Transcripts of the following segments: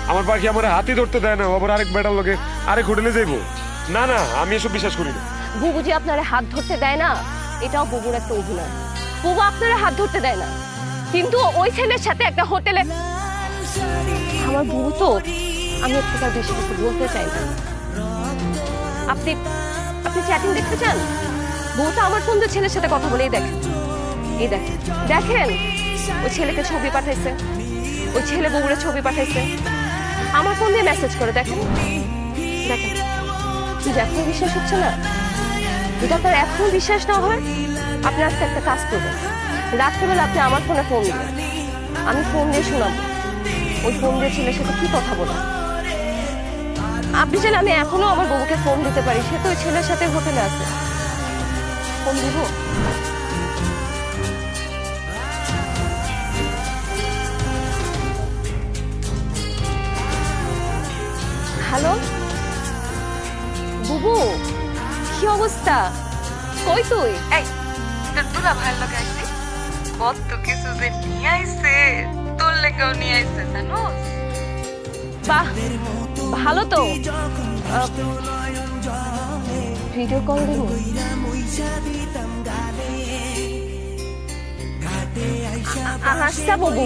আমার পাখি আমার হাতি ধরতে দেয় না, আবার আরেক বেটার লগে আরেক হোটেলে যাইবো। না না, আমি এসব বিশ্বাস করি না। বুবু যে আপনার হাত ধরতে দেয় না, এটাও বুবুর একটা অভিনয়। বুবু আপনার হাত ধরতে দেয় না, কিন্তু ওই ছেলের সাথে একটা হোটেলে। আমার বুবু তো, আমি একটু তার বেশি কিছু বলতে চাই না। আপনি আপনি চ্যাটিং দেখতে চান? বুবু তো আমার বন্ধু ছেলের সাথে কথা বলে, এই দেখেন, এই দেখেন, দেখেন ওই ছেলেকে ছবি পাঠাইছে, ওই ছেলে বুবুরে ছবি পাঠাইছে, আমার ফোন দিয়ে মেসেজ করে, দেখেন দেখেন। কি এখন বিশ্বাস হচ্ছে না? যদি আপনার এখন বিশ্বাস না হয়, আপনি আজকে একটা কাজ করবেন, রাত্রেবেলা আপনি আমার ফোনে ফোন দিবেন, আমি ফোন দিয়ে শোনাবো ওই ফোন দিয়ে ছেলের সাথে কি কথা বলে। আপনি জানেন আমি এখনো আমার বউকে ফোন দিতে পারি, সে তো ওই ছেলের সাথে হোটেলে আছে। ফোন দিব? হ্যালো বুবু, কি অবস্থা? কই তুই? এই দুলা ভাইয়ের লগে আইছি, কত কিছু যে নিয়ে আইছে, তোর লেগেও নিয়ে আইছে জানোস। বাহ, ভালো তো। ভিডিও কল দিব? আচ্ছা বাবু,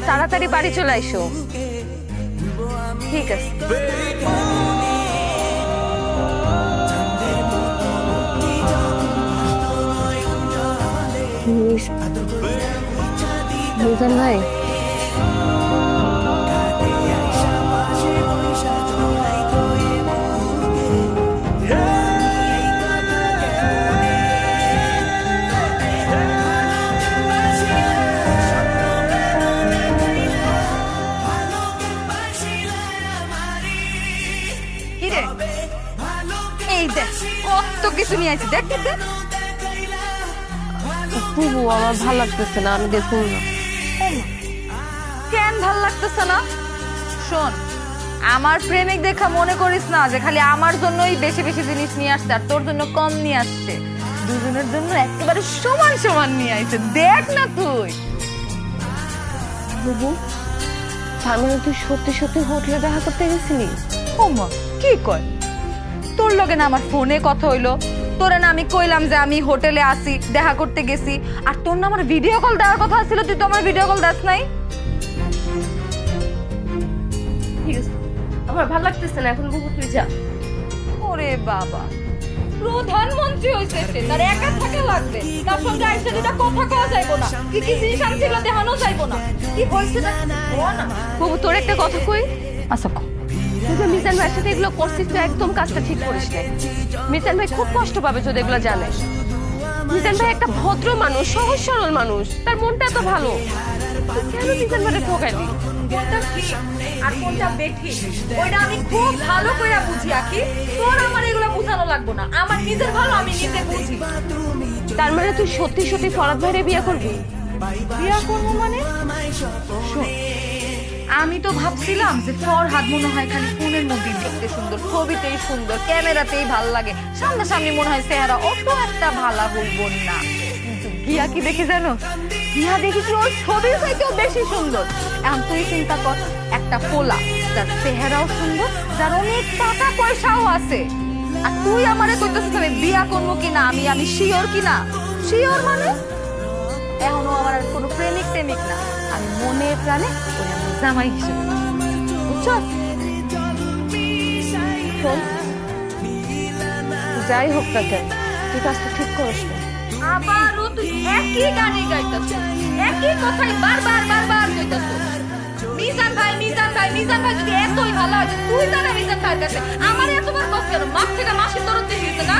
তাড়াতাড়ি বাড়ি চলে আইসো। ঠিক আছে। মিজান ভাই, কিরে এই দেখ কত কিছু নিয়ে আইছে, দেখ দেখ দেখ। বুবু আমার ভালো লাগতেছে না, আমি দেখুন না। কেন ভাল লাগতেছে না? শোন, আমার প্রেমিক দেখা মনে করিস না যে খালি আমার জন্যই বেশি বেশি জিনিস নিয়ে আসছে আর তোর জন্য কম নিয়ে আসছে। দুজনের জন্য একেবারে সমান সমান নিয়ে আইছে, দেখ না তুই। বুবু, তার মানে তুই সত্যি সত্যি হোটেলে দেখা করতে গেছিলি? ওমা কি কয়, তোর লগে না আমার ফোনে কথা হইলো, তোরে না আমি কইলাম যে আমি হোটেলে আসি, দেখা করতে গেছি, আর তোর না আমার ভিডিও কল দেওয়ার কথা ছিল, তুই তো আমার ভিডিও কল দাস নাই। ঠিক আছে, আমার ভালো লাগতেছে না এখন, বুবু তুই যা। ওরে বাবা, প্রধানমন্ত্রী হইছে সে, তার একা থাকা লাগবে, তার সঙ্গে আইসা দুটা কথা কওয়া যাইবো না, কি কি জিনিস আনছিল দেখানো যাইবো না, কি হইছে না ও না। বুবু তোর একটা কথা কই। আচ্ছা তুই যে মিজান ভাইয়ের সাথে এগুলো করছিস, তুই একদম কাজটা ঠিক করিস না। মিজান ভাই খুব কষ্ট পাবে যদি এগুলো জানে। মিজান ভাই একটা ভদ্র মানুষ, সহজ সরল মানুষ, তার মনটা এত ভালো। তুই কেন মিজান ভাইকে ঠকাইলি? কোনটা ঠিক আর কোনটা বেঠিক ওইটা আমি খুব ভালো করে বুঝি, আকি তোর আমার এগুলো বুঝানো লাগবো না, আমার নিজের ভালো আমি নিজে বুঝি। তার মানে তুই সত্যি সত্যি ফরাদ ভাইরে বিয়ে করবি? বিয়া করবো মানে? শোন, আমি তো ভাবছিলাম যে ফরহাদ মনে হয় খালি ফোনের মধ্যে দেখতে সুন্দর, ছবিতেই সুন্দর, ক্যামেরাতেই ভাল লাগে, সামনাসামনি মনে হয় চেহারা অত একটা ভালো হইব না, কিন্তু গিয়া কি দেখি জানো, গিয়া দেখি কি ওর ছবির চাইতেও বেশি সুন্দর। এখন তুই চিন্তা কর, একটা পোলা যার চেহারাও সুন্দর, যার অনেক টাকা পয়সাও আছে, আর তুই আমারে কইতেছিস আমি বিয়া করবো কিনা, আমি শিওর কিনা। শিওর মানে এখনো আমার আর কোনো প্রেমিক টেমিক না, আমি মনে প্রাণে ওই আমার জামাই হিসেবে, বুঝছো? শোন, যাই হোক না কেন, তুই কাজটা ঠিক করিস না। আবারও তুই একই গানে গাইতেছিস, একই কথাই বারবার বারবার কইতেছিস। মিজান ভাই মিজান ভাই মিজান ভাই যদি এতই ভালো হয়, তুই জানা মিজান ভাইয়ের কাছে আমার এতবার কষ্ট কেন? মাছ থেকে মাসির দরদ দিয়ে দিতে না।